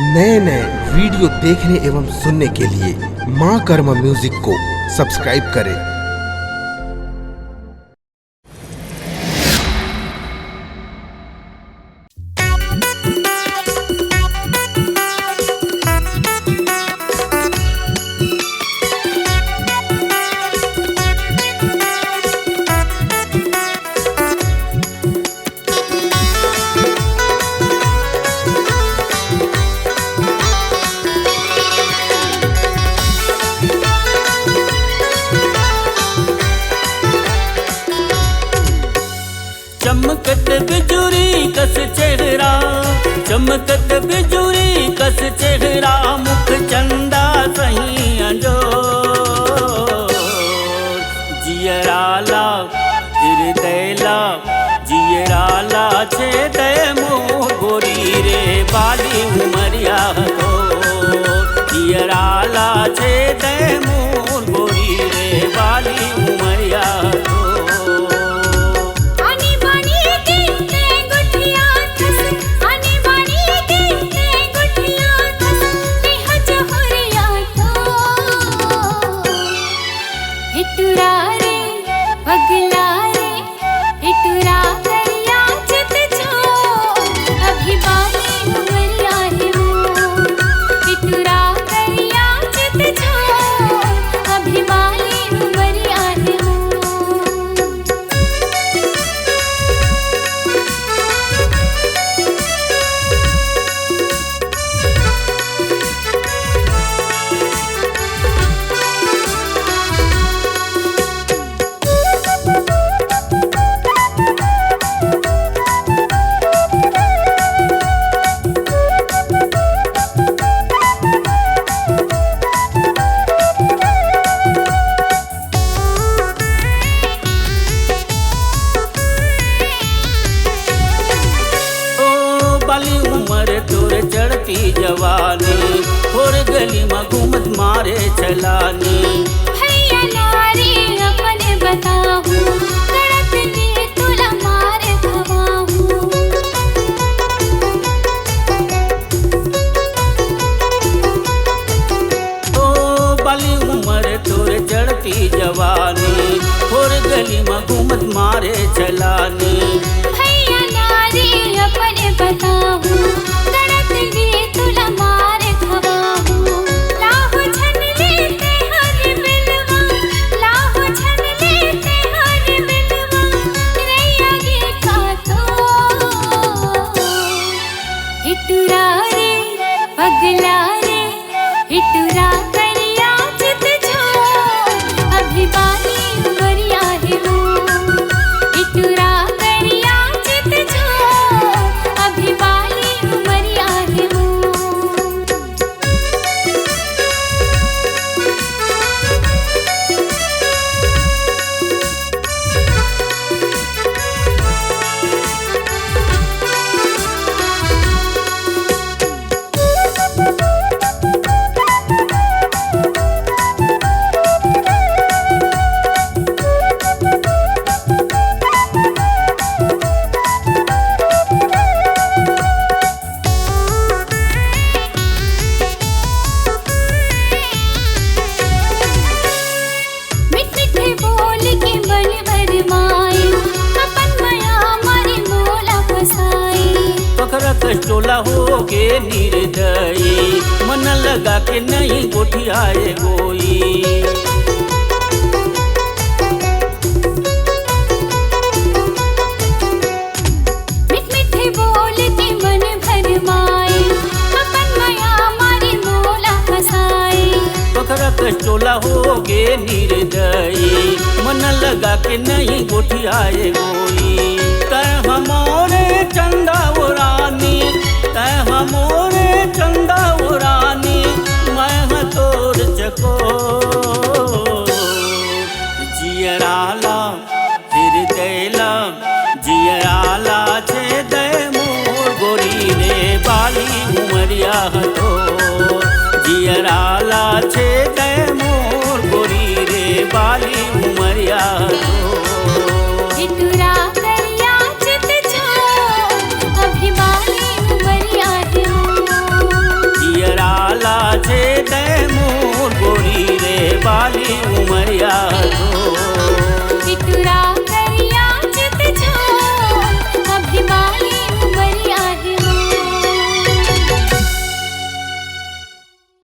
नए नए वीडियो देखने एवं सुनने के लिए माँ कर्मा म्यूजिक को सब्सक्राइब करें। चमकत बिजुरी कस चेहरा, चमकत बिजुरी कस चेहरा, मुख चंदा सही अंजो जियराला हृदयला जियराला छे दे मोह गोरी रे बाली उमरिया हो जियराला छे दे मोह गोरी रे बाली उमरिया हो। उमर तोर चढ़ती जवानी और गली में घूमत मारे चलानी भैया नारी अपने बताहूँ कड़क दिए तुला मारे खवाहूँ। ओ बाली उमर तोर चढ़ती जवानी और गली में घूमत मारे चलानी भैया नारी अपने बताहूँ कड़क दिए तुला मारे खवाहूँ। लाहो छन लेते हर बिलवा, लाहो छन लेते हर बिलवा, रैया गे का तो हिटुरा रे पगला रे हिटुरा करिया चित जो अभी बानी उमरिया है वो हिटुरा करिया चित जो अभी बानी उमरिया है वो। टोला हो के निर्दयी मन लगा के नहीं गोठियाए गोई मिठे बोल के मन भरमाए अपन माया मारी मोला फसाए। पखरा टोला हो के निर्दयी मन लगा के नहीं गोठियाए गोई तय हमारे चंदा उरानी तय हमारे चंदा उरानी मैं तोर चको जियराला हृदयला जियराला छे दे मोर गोरी रे बाली उमरिया तो जियराला छे दे मोर गोरी रे बाली उमरिया तो।